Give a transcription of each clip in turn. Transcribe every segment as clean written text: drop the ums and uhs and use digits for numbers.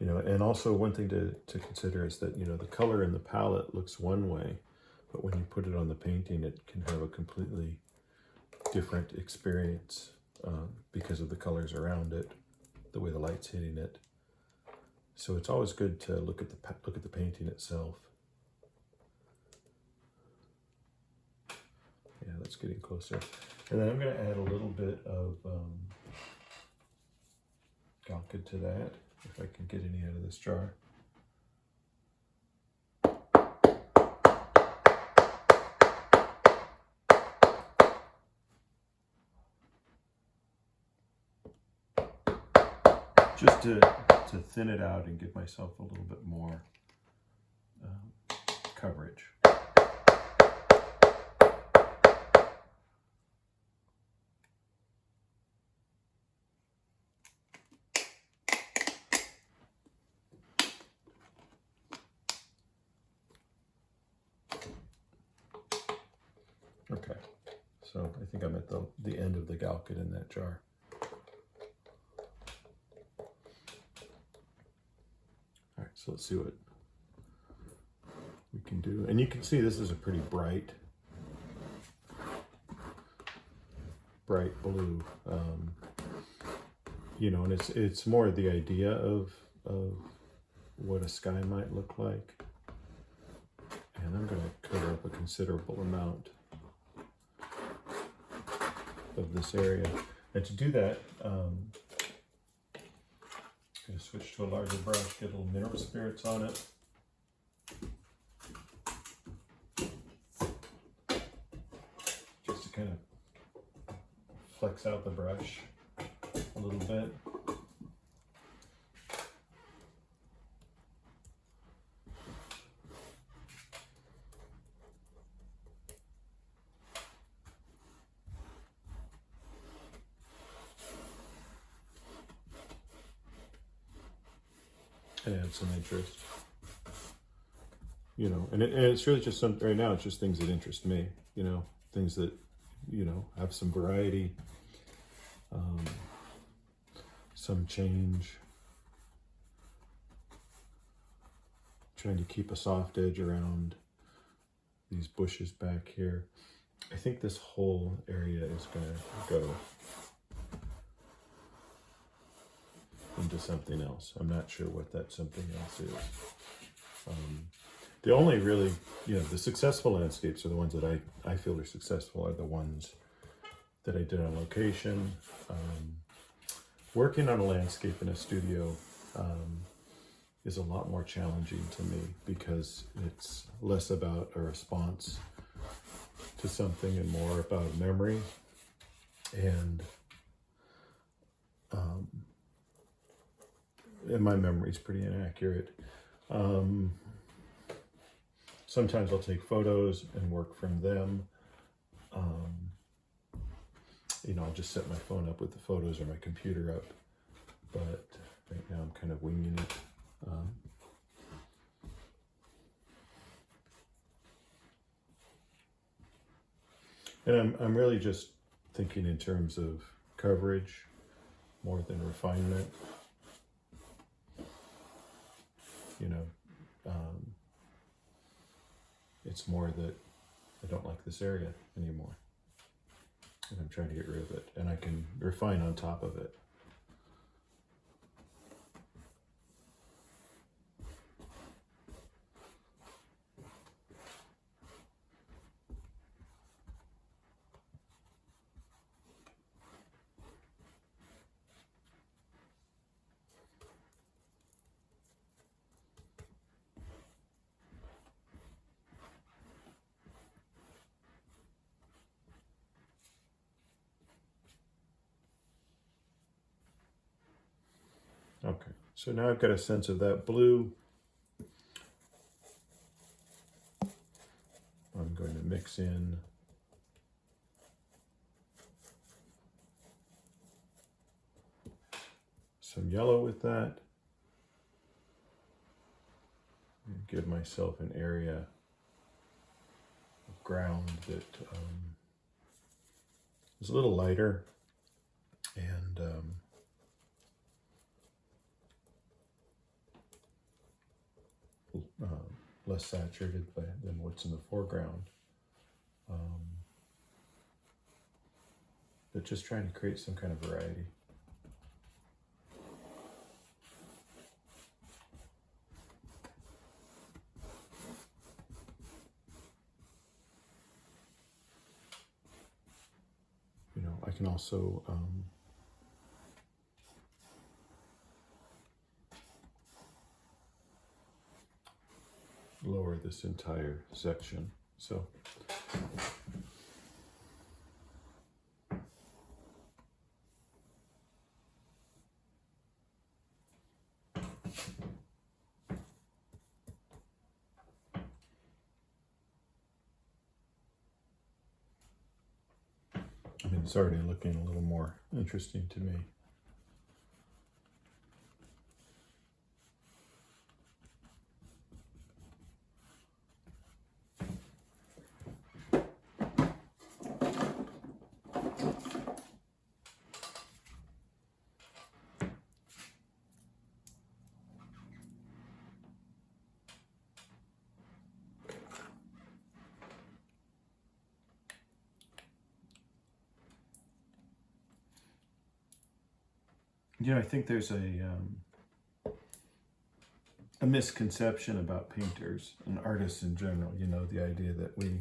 know, and also one thing to consider is that, you know, the color in the palette looks one way, but when you put it on the painting, it can have a completely different experience because of the colors around it, the way the light's hitting it. So it's always good to look at the painting itself. Yeah, that's getting closer. And then I'm going to add a little bit of Galkyd to that, if I can get any out of this jar. Just to thin it out and give myself a little bit more coverage. Okay, so I think I'm at the end of the Galkyd in that jar. All right, so let's see what we can do. And you can see this is a pretty bright blue. You know, and it's more the idea of what a sky might look like. And I'm going to cover up a considerable amount of this area. And to do that, I'm going to switch to a larger brush, get a little mineral spirits on it. Just to kind of flex out the brush a little bit. Add some interest, you know, and it's really just right now, it's just things that interest me, you know, things that, you know, have some variety, some change, trying to keep a soft edge around these bushes back here. I think this whole area is going to go into something else. I'm not sure what that something else is. The only really, you know, the successful landscapes are the ones that I feel are successful, are the ones that I did on location. Working on a landscape in a studio is a lot more challenging to me because it's less about a response to something and more about memory. And my memory is pretty inaccurate. Sometimes I'll take photos and work from them. You know, I'll just set my phone up with the photos or my computer up. But right now I'm kind of winging it. And I'm really just thinking in terms of coverage more than refinement. You know, it's more that I don't like this area anymore. And I'm trying to get rid of it. And I can refine on top of it. Okay, so now I've got a sense of that blue. I'm going to mix in some yellow with that. And give myself an area of ground that is a little lighter and less saturated than what's in the foreground. But just trying to create some kind of variety. You know, I can also lower this entire section. So I mean, it's already looking a little more interesting to me. You know, I think there's a misconception about painters and artists in general. You know, the idea that we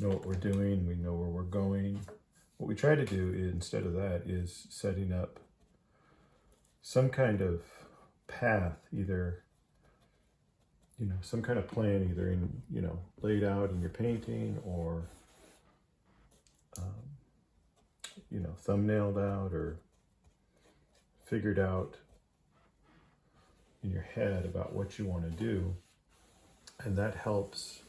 know what we're doing, we know where we're going. What we try to do instead of that is setting up some kind of path, either, you know, some kind of plan, either in, you know, laid out in your painting or, you know, thumbnailed out or figured out in your head about what you want to do. And that helps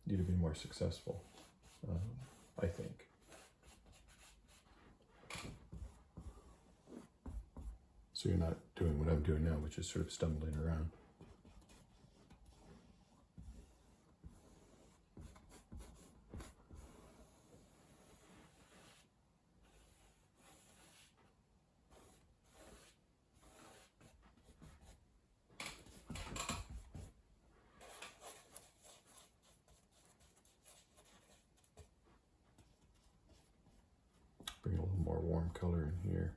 you to be more successful, I think. So you're not doing what I'm doing now, which is sort of stumbling around. Bring a little more warm color in here.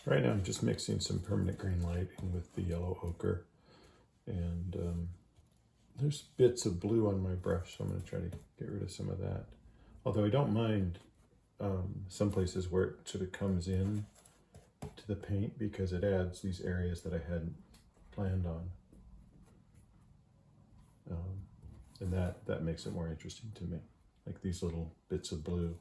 Right now I'm just mixing some permanent green light in with the yellow ochre. And there's bits of blue on my brush, so I'm going to try to get rid of some of that. Although I don't mind some places where it sort of comes in to the paint because it adds these areas that I hadn't planned on. And that makes it more interesting to me, like these little bits of blue.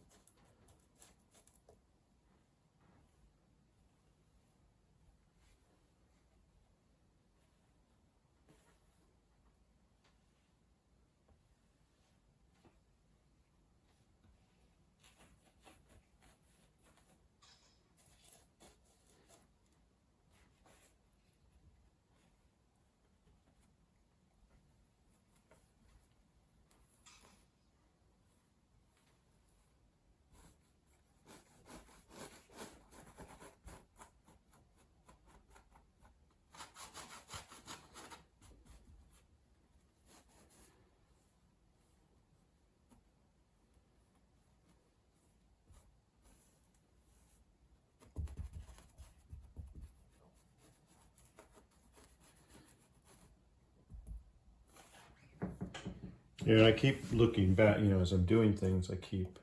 Yeah, I keep looking back, you know, as I'm doing things, I keep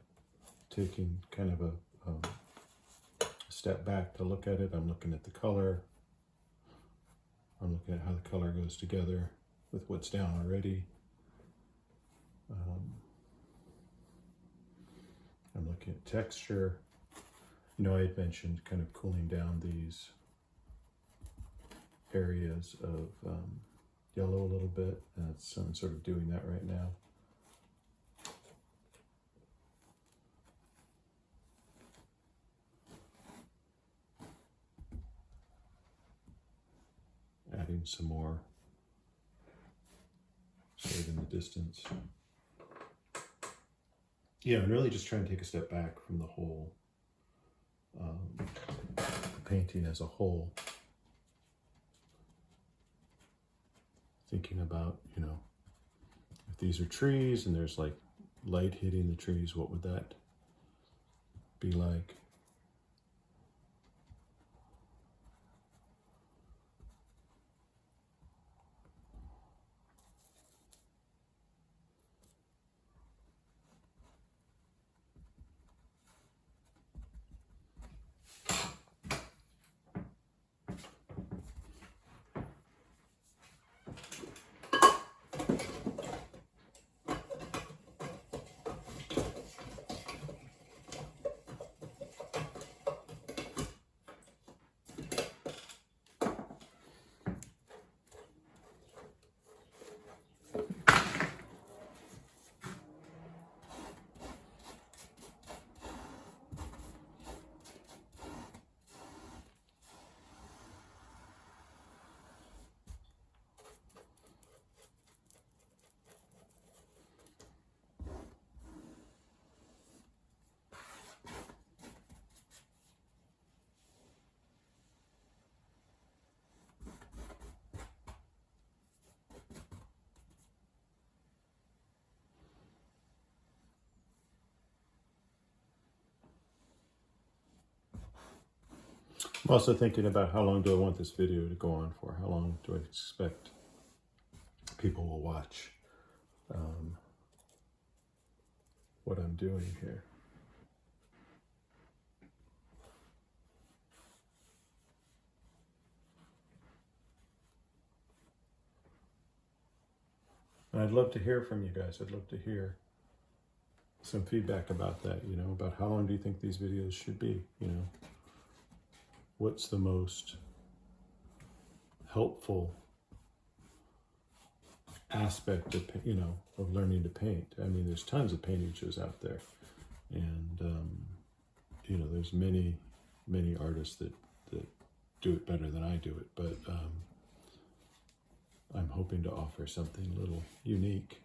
taking kind of a step back to look at it. I'm looking at the color. I'm looking at how the color goes together with what's down already. I'm looking at texture. You know, I had mentioned kind of cooling down these areas of yellow a little bit. I'm sort of doing that right now. Adding some more sort of in the distance. Yeah, I'm really just trying to take a step back from the whole painting as a whole. Thinking about, you know, if these are trees and there's like light hitting the trees, what would that be like? I'm also thinking about how long do I want this video to go on for? How long do I expect people will watch what I'm doing here? And I'd love to hear from you guys. I'd love to hear some feedback about that, you know, about how long do you think these videos should be, you know? What's the most helpful aspect of, you know, of learning to paint? I mean, there's tons of painting shows out there, and you know, there's many artists that do it better than I do it, but I'm hoping to offer something a little unique.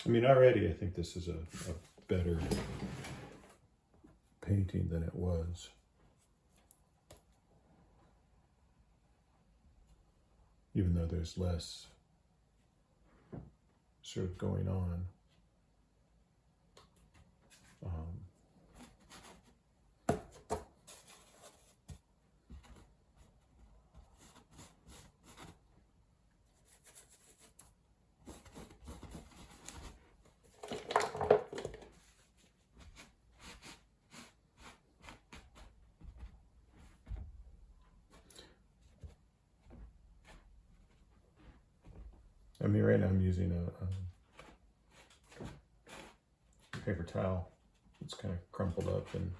I mean, already I think this is a better painting than it was. Even though there's less sort of going on. I mean, right now I'm using a paper towel. It's kind of crumpled up, and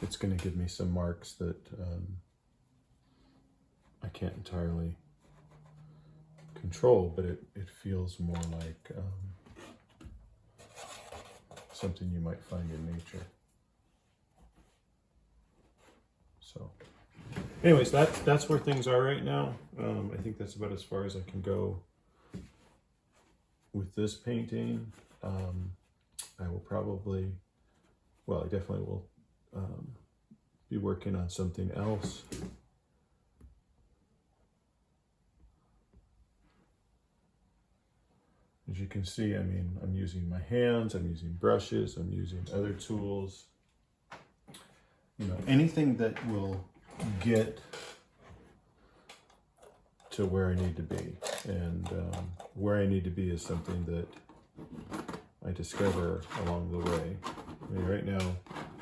it's going to give me some marks that I can't entirely control, but it feels more like something you might find in nature. So anyways, that's where things are right now. I think that's about as far as I can go with this painting. I will probably, well, I definitely will be working on something else. As you can see, I mean, I'm using my hands, I'm using brushes, I'm using other tools. You know, anything that will get to where I need to be. And where I need to be is something that I discover along the way. I mean, right now,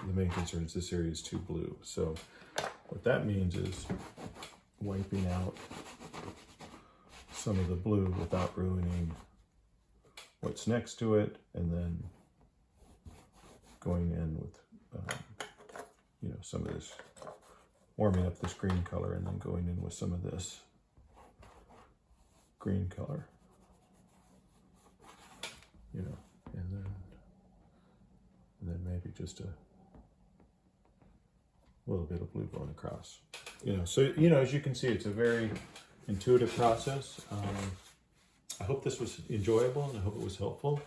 the main concern is this area is too blue. So what that means is wiping out some of the blue without ruining what's next to it, and then going in with, you know, some of this, warming up this green color, and then going in with some of this green color, you know, and then maybe just a little bit of blue going across, you know. So, you know, as you can see, it's a very intuitive process. I hope this was enjoyable, and I hope it was helpful.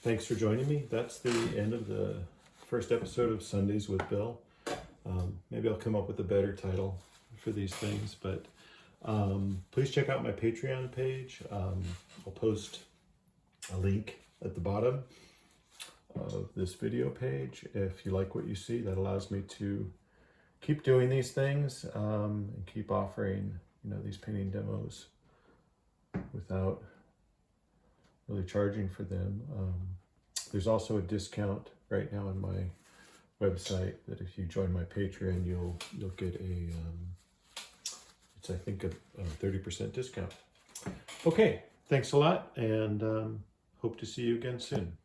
Thanks for joining me. That's the end of the first episode of Sundays with Bill. Maybe I'll come up with a better title for these things, but please check out my Patreon page. I'll post a link at the bottom of this video page. If you like what you see, that allows me to keep doing these things and keep offering, you know, these painting demos without really charging for them. There's also a discount right now on my website that if you join my Patreon, you'll get a it's, I think, a 30% discount. Okay, thanks a lot, and hope to see you again soon.